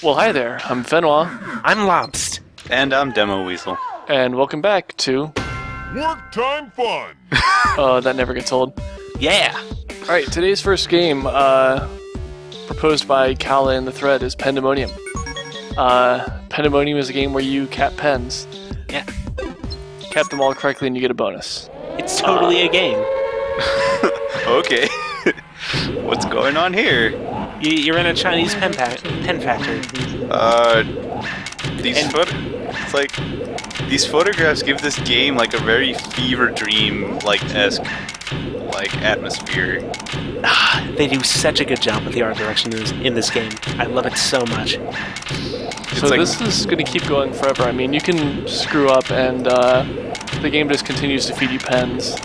Well, hi there. I'm Fenwa. I'm Lobst. And I'm Demo Weasel. And welcome back to... Work Time Fun! That never gets old. Yeah. Alright, today's first game, proposed by Kala in the thread, is Pendemonium. Pendemonium is a game where you cap pens. Yeah. Cap them all correctly and you get a bonus. It's totally a game. Okay. What's going on here? You're in a Chinese pen factory. These photographs give this game like a very fever dream esque atmosphere. They do such a good job with the art direction in this game. I love it so much. So this is going to keep going forever. I mean, you can screw up and the game just continues to feed you pens.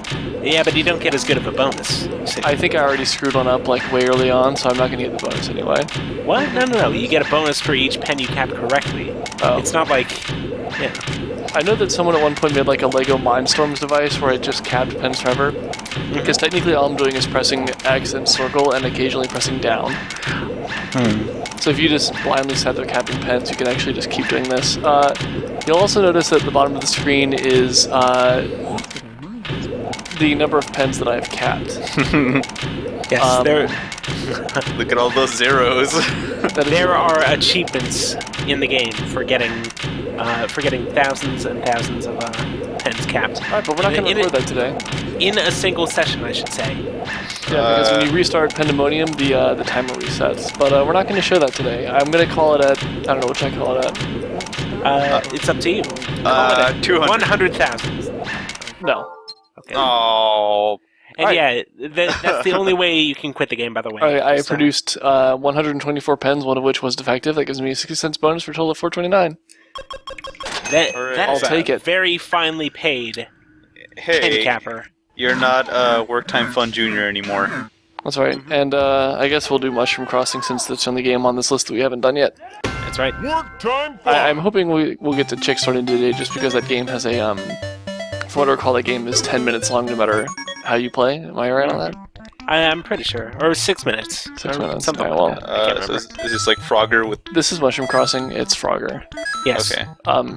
Yeah, but you don't get as good of a bonus. See. I think I already screwed one up way early on, so I'm not going to get the bonus anyway. What? No. You get a bonus for each pen you cap correctly. Oh. It's not like... Yeah. I know that someone at one point made like a Lego Mindstorms device where it just capped pens forever. Because technically all I'm doing is pressing X and circle and occasionally pressing down. So if you just blindly sat there capping pens, you can actually just keep doing this. You'll also notice that at the bottom of the screen is the number of pens that I've capped. Yes, Look at all those zeros. There are achievements in the game for getting thousands and thousands of pens capped. Alright, but we're not going to record that today. In a single session, I should say. Yeah, because when you restart Pendemonium, the timer resets. But we're not going to show that today. I'm going to call it at... I don't know what should I call it at. It's up to you. 200. 100,000. No. Okay. Oh. And right. That's the only way you can quit the game, by the way. I produced 124 pens, one of which was defective. That gives me a 60 cents bonus for a total of 429. That I'll is take it. Very finely paid pen Hey, capper. you're not Work Time Fun Junior anymore. That's right. And I guess we'll do Mushroom Crossing since it's the only game on this list that we haven't done yet. That's right. Work Time Fun! I'm hoping we'll get to Chickstarting today just because that game has a... From what I recall, that game is 10 minutes long no matter how you play. Am I right on that? I'm pretty sure. Or 6 minutes. 6 minutes. Something Alright, like well, that. I can't So remember. is this like Frogger with... this is Mushroom Crossing. It's Frogger. Yes. Okay.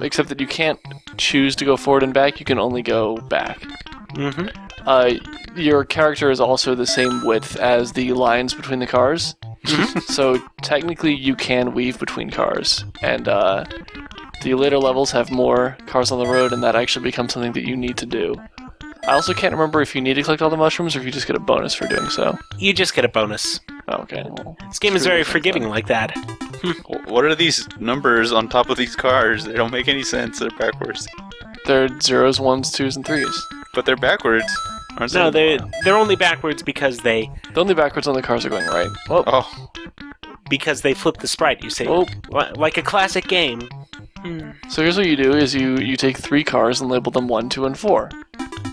Except that you can't choose to go forward and back. You can only go back. Mm-hmm. Your character is also the same width as the lines between the cars. So technically you can weave between cars. And the later levels have more cars on the road, and that actually becomes something that you need to do. I also can't remember if you need to collect all the mushrooms or if you just get a bonus for doing so. You just get a bonus. Oh, okay. This game is very forgiving like that. What are these numbers on top of these cars? They don't make any sense. They're backwards. They're zeros, ones, twos, and threes. But they're backwards. Aren't No, they? they're only backwards because they The only backwards on the cars are going right. Whoa. Oh. flip the sprite, you see. Oh. Like a classic game. So here's what you do, is you take 3 cars and label them 1, 2, and 4.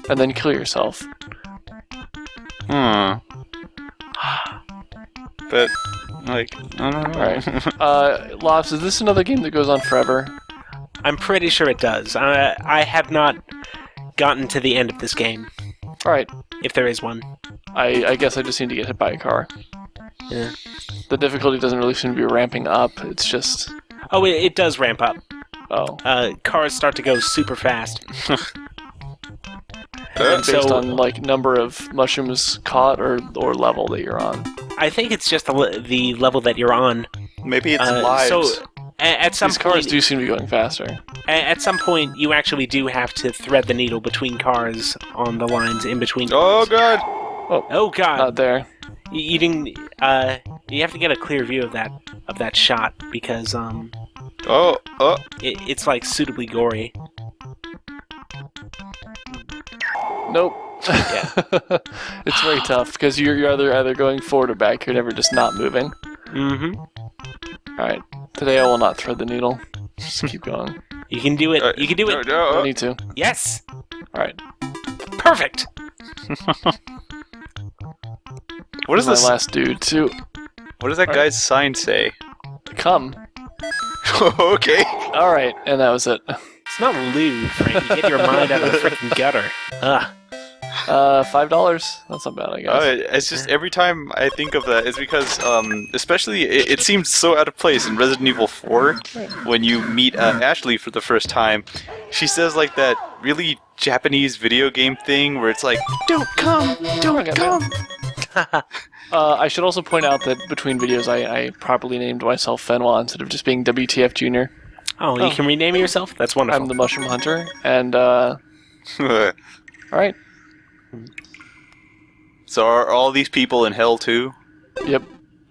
And then kill yourself. But, I don't know. Alright. Lobs, is this another game that goes on forever? I'm pretty sure it does. I have not gotten to the end of this game, Alright. if there is one. I guess I just need to get hit by a car. Yeah. The difficulty doesn't really seem to be ramping up, it's just... Oh, it does ramp up. Oh. Cars start to go super fast. Based on, number of mushrooms caught or level that you're on. I think it's just the level that you're on. Maybe it's lives. So, at some These cars point, do seem to be going faster. at some point, you actually do have to thread the needle between cars on the lines in between. Oh, God! Oh God! Not there. You didn't. You have to get a clear view of that shot because Oh. it's like suitably gory. Nope. Yeah. It's very tough because you're either going forward or back. You're never just not moving. Mm-hmm. Alright. Today I will not thread the needle. Just keep going. You can do it. You can do it. Don't need to. Yes. Alright. Perfect. What is My this? last dude, too. What does that guy's sign say? Come. Okay. Alright, and that was it. It's not lewd, Frankie. Get your mind out of the freaking gutter. Ugh. $5. That's not bad, I guess. It's just every time I think of that, it's because, especially, it seems so out of place in Resident Evil 4 when you meet Ashley for the first time. She says like that really Japanese video game thing where it's like, "Don't come, don't come." I should also point out that between videos, I properly named myself Fenwa instead of just being WTF Junior. Oh, you can rename yourself? That's wonderful. I'm the Mushroom Hunter, and alright. So are all these people in hell too? Yep.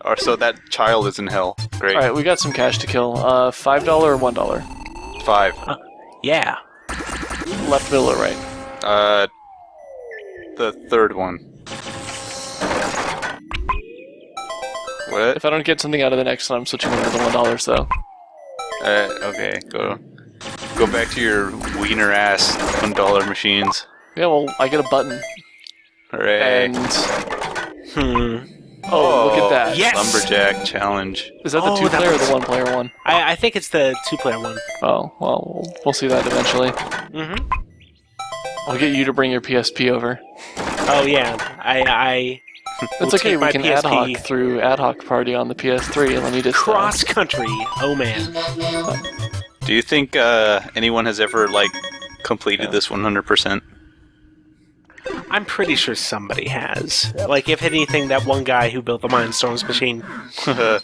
Or so that child is in hell. Great. Alright, we got some cash to kill. $5 or $1? 5. Yeah. Left, middle, or right? The third one. What? If I don't get something out of the next one, I'm switching over to the $1 though. Okay, go back to your wiener ass $1 machines. Yeah, well, I get a button. Hooray. And... Oh, look at that. Yes! Lumberjack challenge. Is that the Oh, two-player or that was- the one-player one? I think it's the 2-player one. Oh, well, we'll see that eventually. Mm-hmm. I'll get you to bring your PSP over. Oh, yeah. I It's will okay, take we my can PSP ad hoc through Ad Hoc Party on the PS3. Let me just... cross-country. Oh, man. Do you think anyone has ever like completed this 100%? I'm pretty sure somebody has. Like, if anything, that one guy who built the Mindstorms machine.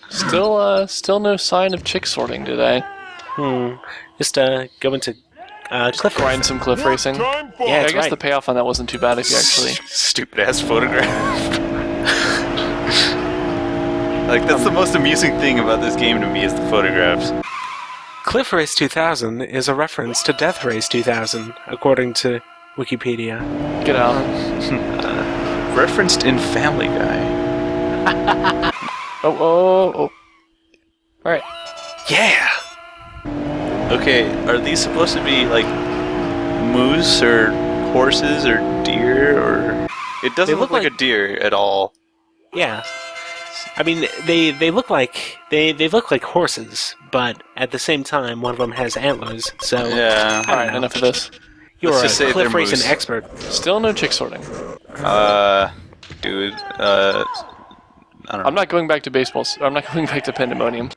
Still no sign of chick sorting today. Just go into cliff Grind some cliff racing. Time fun. Yeah, I that's guess right. the payoff on that wasn't too bad if you actually... Stupid ass photograph. Like that's the most amusing thing about this game to me is the photographs. Cliff Race 2000 is a reference to Death Race 2000, according to Wikipedia. Get out. Referenced in Family Guy. Oh. Alright. Yeah! Okay, are these supposed to be like moose or horses or deer or? It doesn't look like a deer at all. Yeah. I mean, they look like they look like horses, but at the same time, one of them has antlers. So Yeah. Alright, enough of this. you're Let's just say a cliff they're racing moose. expert. Still no chick sorting. Dude. I don't know. I'm not going back to baseball. I'm not going back to Pendemonium.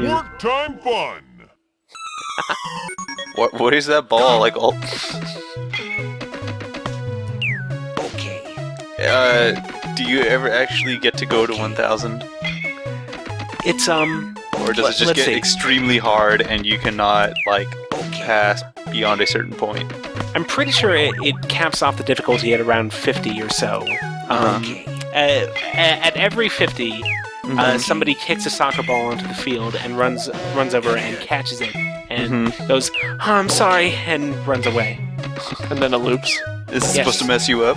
Work time fun. What is that ball like? All. Okay. Do you ever actually get to go to 1,000, It's or does it just let's get see. extremely hard and you cannot like pass beyond a certain point? I'm pretty sure it caps off the difficulty at around 50 or so. At every 50, somebody kicks a soccer ball onto the field and runs over and catches it and goes, "Oh, I'm sorry," and runs away. And then it loops. Is it Yes. supposed to mess you up?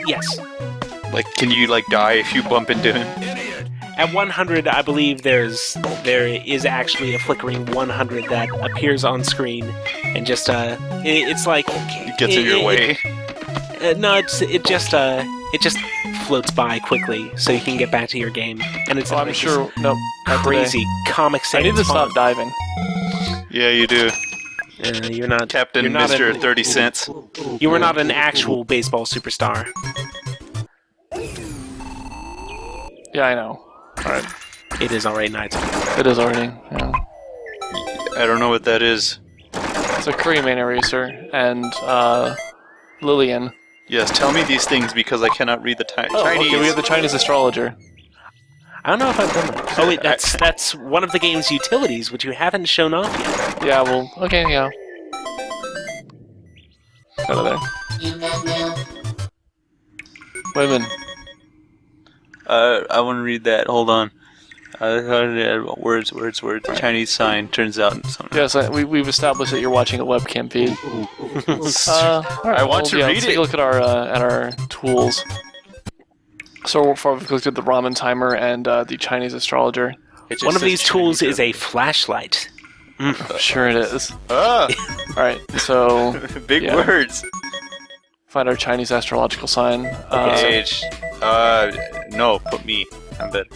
Yes. Like, can you like die if you bump into him? At 100, I believe there is actually a flickering 100 that appears on screen, and just it's like It gets in your way. No, it just floats by quickly, so you can get back to your game, and it's Oh, I'm like sure... this No, not today. crazy Comic I Sans need to stop font. diving. Yeah, you do. You're not Captain you're not Mr. an- 30 cents. You are not an actual baseball superstar. Yeah, I know. Alright. It is already nighttime. It is already. Yeah. I don't know what that is. It's a Curry Main Eraser and Lillian. Yes, tell me these things because I cannot read the Chinese. Okay, we have the Chinese astrologer. I don't know if I've done that. Oh wait, that's one of the game's utilities, which you haven't shown off yet. Yeah, well, okay, yeah. Out of there. Wait a minute. I want to read that. Hold on. Words. Chinese sign turns out something. Yes, we've established that you're watching a webcam feed. I want to read let's take it. a look at our tools. So far, we've looked at the ramen timer and the Chinese astrologer. It just One of says these tools Chinese is a flashlight. Sure it is. Ah, Alright, so big Yeah. words. find our Chinese astrological sign. Age. No, put me. I'm better.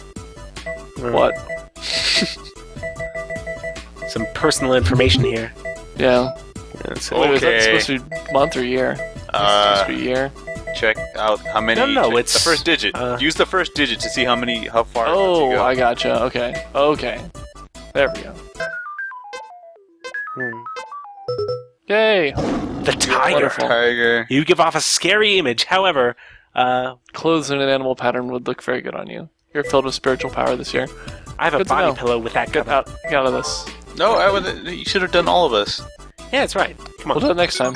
What? Some personal information here. Yeah. That's Wait, is that Okay. supposed to be month or year? SWE here. Check out how many. No, it's the first digit. Use the first digit to see how far. it lets you Oh, go. I gotcha. Okay. Okay. There we go. Yay! The tiger. Wonderful. Tiger. You give off a scary image. However, Clothes in an animal pattern would look very good on you. You're filled with spiritual power this year. I have a Good to body know. pillow with that Get cover. out of this. No, you should have done all of us. Yeah, that's right. Come on. We'll do it next time.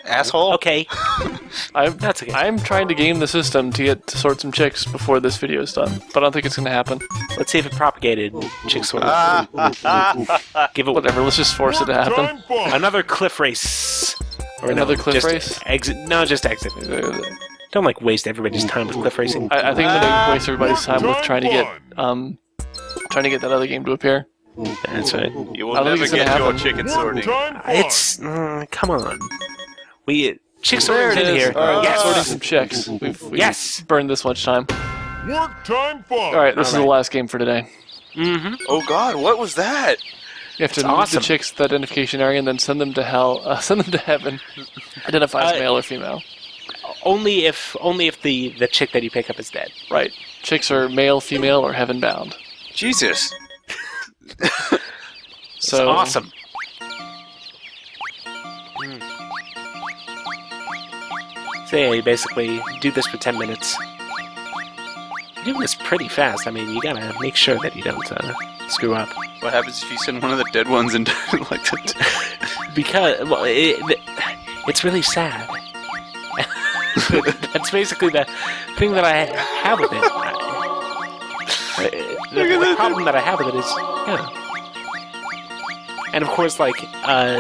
Asshole. Okay. That's okay. I'm trying to game the system to sort some chicks before this video is done, but I don't think it's going to happen. Let's see if it propagated. Chick sort of. Give it Whatever, let's just force it to happen. Time fun. another cliff race. Or Another no, cliff just race? Exit. No, just exit. Don't waste everybody's time with cliff racing. I think I'm going to waste everybody's time with trying to get that other game to appear. That's right. You will I don't never think it's gonna get your happen. chicken sorting. Time fun. It's come on. Chick There sorting's it in is. here. All right, Yes. sorting some chicks. We've Yes. burned this much time. Work time fun. All right, this is the last game for today. Mm-hmm. Oh God, what was that? You have to It's move awesome. the chicks to the identification area and then send them to hell. Send them to heaven. Identify as male or female. Only if the chick that you pick up is dead. Right. Chicks are male, female, or heaven bound. Jesus. So Awesome. So yeah, you basically do this for 10 minutes. You're doing this pretty fast. I mean, you gotta make sure that you don't screw up. What happens if you send one of the dead ones into like the? Because, well, it's really sad. That's basically the thing that I have with it. The problem that I have with it is, yeah. And of course, like,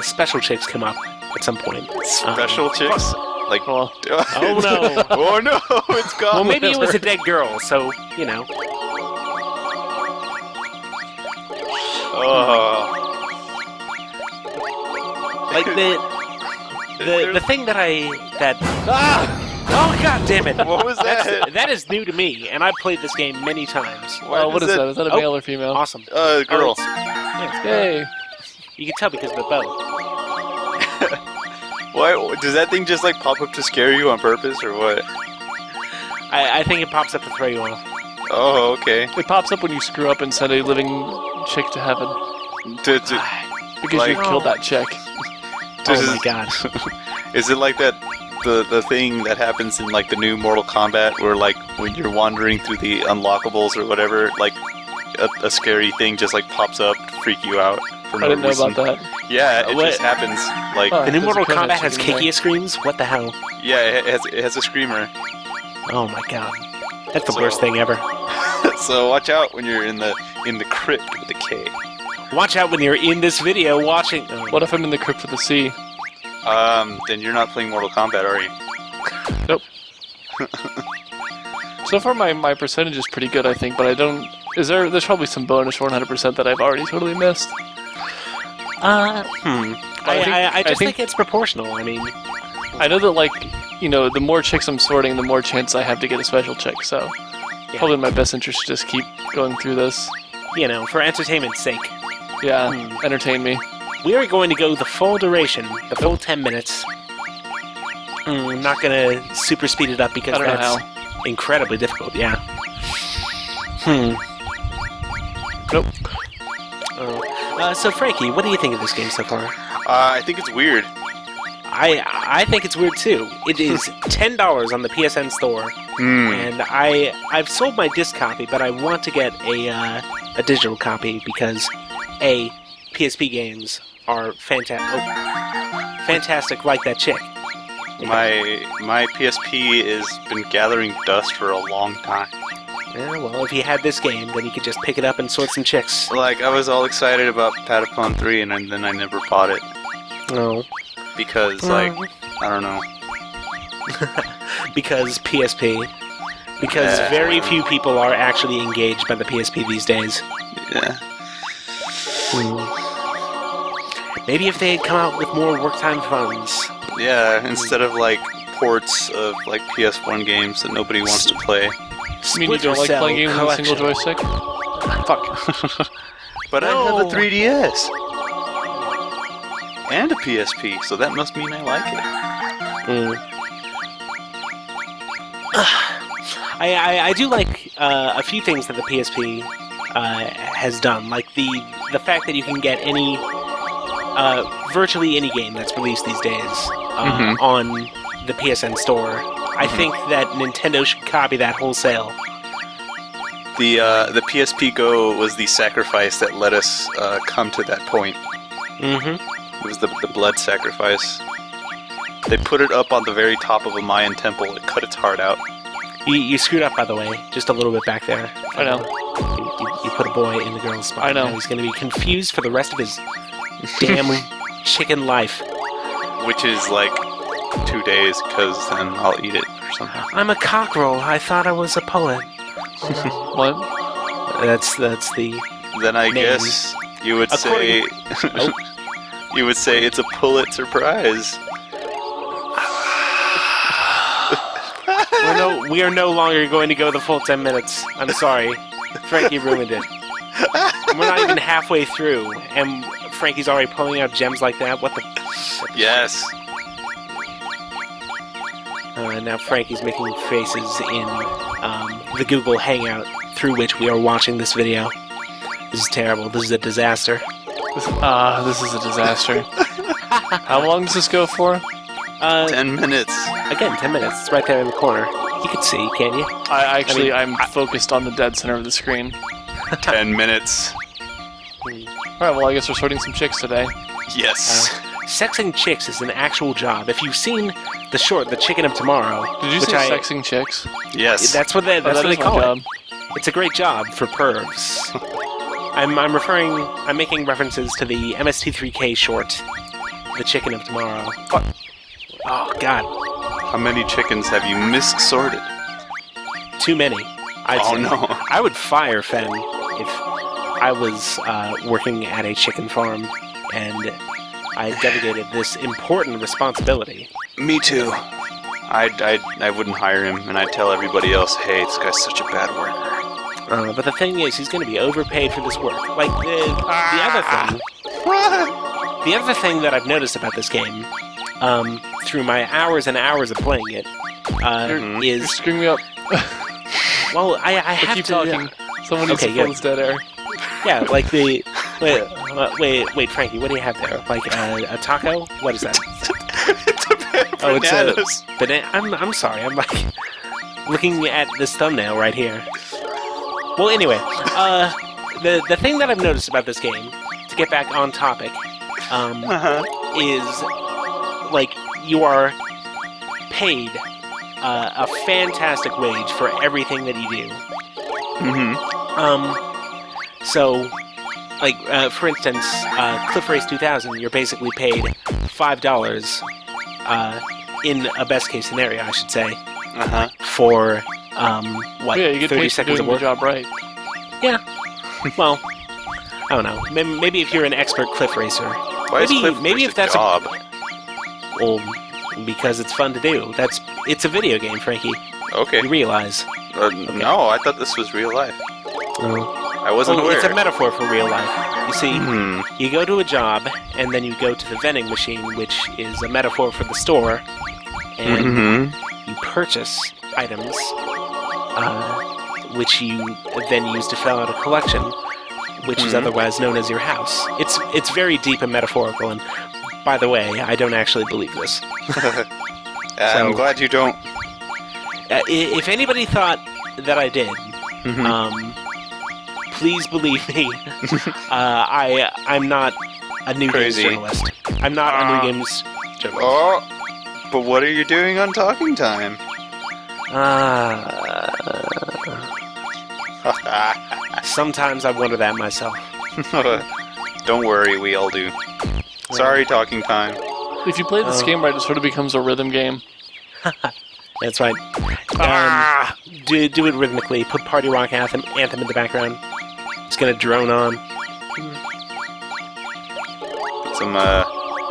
special chicks come up at some point. Special chicks? Like, Well, Oh no! oh no, it's gone. Well, maybe it was a dead girl, so, you know. Oh. Like, the thing that oh god damn it! What was that? That is new to me, and I've played this game many times. what is that? Is that a male or female? Awesome. Girl. Yeah, Yay! you can tell because of the bow. Why does that thing just like pop up to scare you on purpose or what? I think it pops up to throw you off. Oh, okay. It pops up when you screw up and send a living chick to heaven because Like- you killed that chick. This Oh my is- god. Is it like that? The thing that happens in like the new Mortal Kombat, where like when you're wandering through the unlockables or whatever, like a scary thing just like pops up to freak you out for no I didn't know reason. about that. Yeah, it What? just happens. Like, Oh. The new There's a Mortal code Kombat that's has in there. Kekia screens? What the hell? yeah, it has a screamer. Oh my god. That's the So- worst thing ever. So watch out when you're in the crypt with the K. Watch out when you're in this video watching. Oh. What if I'm in the crypt with the C? Then you're not playing Mortal Kombat, are you? Nope. So far, my percentage is pretty good, I think, but I don't. There's probably some bonus 100% that I've already totally missed. I just think it's proportional. I mean, I know that, like, you know, the more chicks I'm sorting, the more chance I have to get a special chick, so Yeah. probably in my best interest to just keep going through this. you know, for entertainment's sake. Yeah, entertain me. We are going to go the full duration, the full 10 minutes. I'm not going to super speed it up because I don't know that's incredibly difficult, yeah. Nope. So, Frankie, what do you think of this game so far? I think it's weird. I think it's weird too. It is $10 on the PSN store, and I've sold my disc copy, but I want to get a digital copy because PSP games are fantastic like that chick. My PSP has been gathering dust for a long time. Yeah, well, if you had this game, then you could just pick it up and sort some chicks. Like, I was all excited about Patapon 3, and then I never bought it. No. Because, like, I don't know. Because PSP. Because Yeah. very few people are actually engaged by the PSP these days. Yeah. Maybe if they had come out with more work time funds. Yeah, instead of, like, ports of, like, PS1 games that nobody wants to play. You mean you don't like Splinter playing games Cell with a single joystick? Fuck. But I No. have a 3DS. And a PSP, so that must mean I like it. I do like a few things that the PSP has done, like the fact that you can get any virtually any game that's released these days on the PSN store. I think that Nintendo should copy that wholesale. The PSP Go was the sacrifice that let us come to that point. It was the blood sacrifice. They put it up on the very top of a Mayan temple. It cut its heart out. You screwed up, by the way, just a little bit back there. I know. You put a boy in the girl's spot. I know. Now he's going to be confused for the rest of his damn chicken life. Which is like 2 days, because then I'll eat it or something. I'm a cockerel. I thought I was a poet. What? That's the... Then I name. guess you would say... Oh. You would say it's a Pulitzer Prize. We are no longer going to go the full 10 minutes. I'm sorry. Frankie ruined it. We're not even halfway through, and Frankie's already pulling out gems like that. What the... Yes. Now Frankie's making faces in the Google Hangout through which we are watching this video. This is terrible. This is a disaster. This is a disaster. How long does this go for? 10 minutes. Again, 10 minutes. It's right there in the corner. You can see, can't you? I'm focused on the dead center of the screen. 10 minutes. Alright, well, I guess we're sorting some chicks today. Yes. Sexing chicks is an actual job. If you've seen the short, The Chicken of Tomorrow... Did you which say sexing chicks? Yes. That's what they That is my call job. it. It's a great job for pervs. I'm making references to the MST3K short, The Chicken of Tomorrow. Oh, God. How many chickens have you missorted? Too many. I'd say. No. I would fire Fen if I was working at a chicken farm and I delegated this important responsibility. Me too. I wouldn't hire him, and I'd tell everybody else, hey, this guy's such a bad worker. But the thing is, he's going to be overpaid for this work. Like, the other thing that I've noticed about this game, through my hours and hours of playing it, You're is... screwing me up. Well, I have Keep to... talking. Someone needs to fill this dead air. Yeah, like the... Wait, Frankie, what do you have there? Like a taco? What is that? Bananas. I'm sorry, I'm like looking at this thumbnail right here. Well, anyway, the thing that I've noticed about this game, to get back on topic, is like you are paid a fantastic wage for everything that you do. So, like for instance, Cliff Race 2000, you're basically paid $5 in a best case scenario, I should say, for what? Yeah, you get 30 paid for seconds doing of your work. job right. Yeah. Well, I don't know. Maybe if you're an expert cliff racer. Why is Cliff maybe Race if that's a job? Well, because it's fun to do. It's a video game, Frankie. Okay. You realize? No, I thought this was real life. I wasn't Well, aware. it's a metaphor for real life. You see, you go to a job, and then you go to the vending machine, which is a metaphor for the store, and you purchase items, which you then use to fill out a collection, which is otherwise known as your house. It's very deep and metaphorical, and by the way, I don't actually believe this. I'm glad you don't. If anybody thought that I did, please believe me. I'm not a new games Crazy. journalist. I'm not a new games journalist. Oh, but what are you doing on Talking Time? Sometimes I wonder that myself. Don't worry, we all do. Sorry, Talking Time. If you play this game right, it sort of becomes a rhythm game. That's right. Do it rhythmically. Put Party Rock Anthem in the background. It's gonna drone on.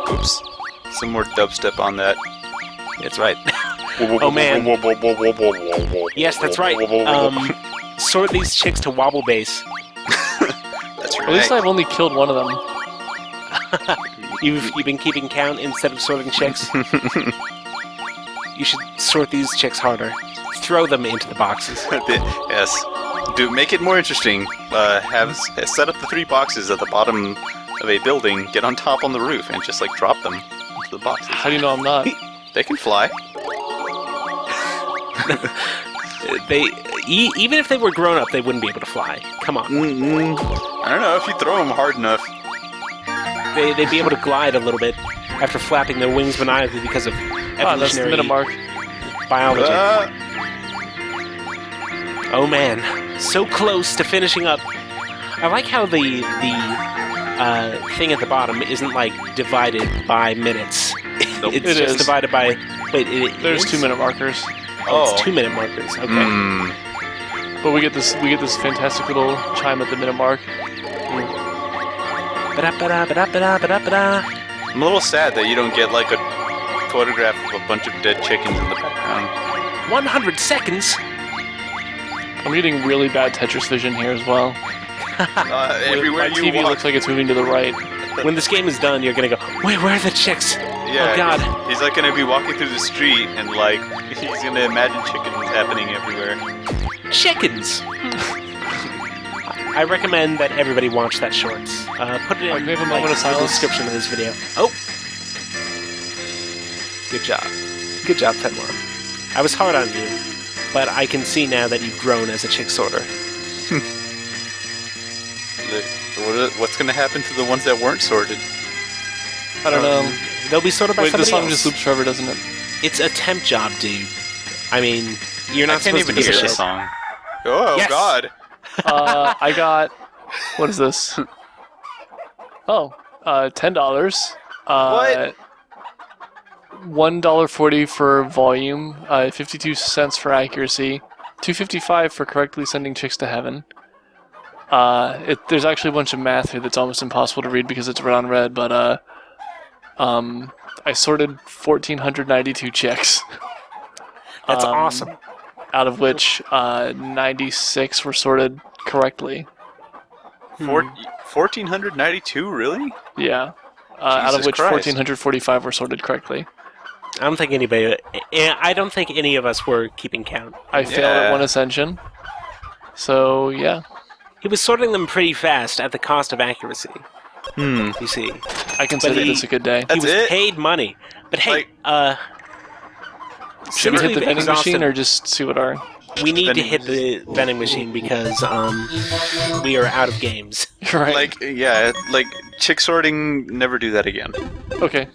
Put some more dubstep on that. That's right. Oh man. Yes, that's right. Sort these chicks to wobble bass. That's At least right. I've only killed one of them. You've been keeping count instead of sorting chicks. You should sort these chicks harder. throw them into the boxes. Yes. Do make it more interesting. Set up the 3 boxes at the bottom of a building, get on top on the roof, and just like drop them into the boxes. How do you know I'm not? They can fly. Even if they were grown up, they wouldn't be able to fly. Come on. I don't know if you throw them hard enough. They'd be able to glide a little bit after flapping their wings maniacally because of That's the evolutionary minute mark. biology. Oh man, so close to finishing up. I like how the thing at the bottom isn't like divided by minutes. Nope. It's It just is. divided by. Wait, There's is? 2-minute markers. Oh, it's 2-minute markers. Okay. But we get this fantastic little chime at the minute mark. Ba-da-ba-da-ba-da-ba-da-ba-da. I'm a little sad that you don't get like a photograph of a bunch of dead chickens in the background. 100 seconds. I'm getting really bad Tetris vision here as well. Everywhere My you TV walk. looks like it's moving to the right. When this game is done, you're gonna go, wait, where are the chicks? Yeah, Oh god. He's like gonna be walking through the street and like he's gonna imagine chickens happening everywhere. Chickens! I recommend that everybody watch that shorts. Put it in Can we have a moment of the silence? description of this video. Oh! Good job. Good job, Pendemonium. I was hard on you, but I can see now that you've grown as a chick sorter. What's gonna happen to the ones that weren't sorted? I don't know. They'll be sorted by Wait, the somebody song else. just loops forever, doesn't it? It's a temp job, dude. I mean, you're I not can't supposed even to be hear a the shit. song. Oh Yes. God! I got... What is this? Oh, $10. What? $1.40 for volume, 52 cents for accuracy, $2.55 for correctly sending chicks to heaven. There's actually a bunch of math here that's almost impossible to read because it's red on red, but I sorted 1,492 chicks. That's awesome. Out of which 96 were sorted correctly. 1,492, really? Yeah. Out of Jesus which Christ. 1,445 were sorted correctly. I don't think any of us were keeping count. I failed at one ascension. So, yeah. He was sorting them pretty fast at the cost of accuracy. You see. I consider this a good day. He That's was it? paid money. But hey, Should we since hit the we've vending exhausted- machine or just see what our... we need to vending hit the vending machine because we are out of games. Right. Like, yeah, like chick sorting. Never do that again. Okay.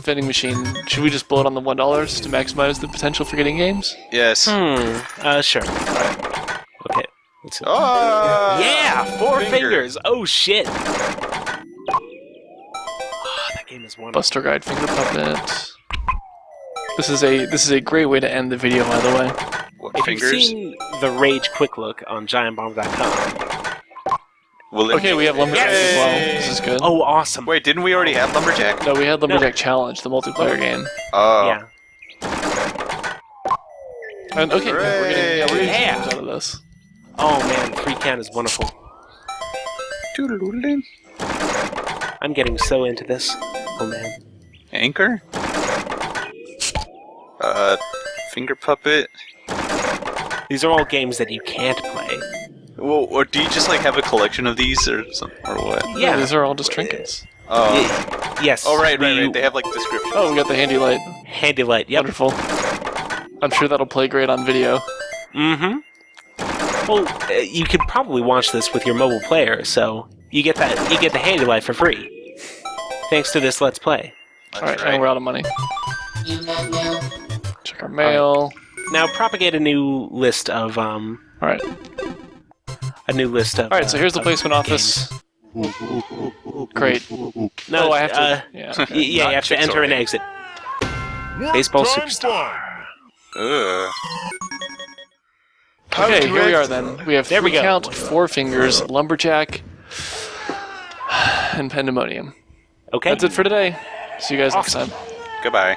Vending machine. Should we just blow it on the $1 to maximize the potential for getting games? Yes. Sure. Okay. Let's see. Oh, Yeah, 4 finger. fingers. Oh shit. Oh, that game is wonderful. Buster Guide Finger Puppet. This is a great way to end the video, by the way. What If fingers? you've seen the Rage Quick Look on GiantBomb.com. Will it Okay, we have Lumberjack as well. Yay! This is good. Oh, awesome. Wait, didn't we already have Lumberjack? No, we had Lumberjack Challenge, the multiplayer game. Oh. Yeah. And okay, we're getting some Yeah. games out of this. Oh man, 3 count is wonderful. Doodle-doodle-doo. I'm getting so into this. Oh man. Anchor? Finger puppet? These are all games that you can't play. Well, or do you just like have a collection of these or something, or what? Yeah. These are all just trinkets. Oh. Yes. Oh, right. we- They have like descriptions. Oh, we got the handy light. Handy light. Yep. Wonderful. I'm sure that'll play great on video. Mm-hmm. Well, you could probably watch this with your mobile player, so you get that. You get the handy light for free, thanks to this Let's Play. That's Alright, right. and we're out of money. Check our mail. Now propagate a new list of Alright. Alright, Alright, so here's the placement office. Great. No, Oh, I have to. Yeah. Yeah, you Not have to enter and chick-sorting. exit. Work Baseball time superstar. Ugh. Okay, here we are then. We have There we 3 go. count, 4 fingers, Lumberjack, and Pendemonium. Okay. That's it for today. See you guys next time. Goodbye.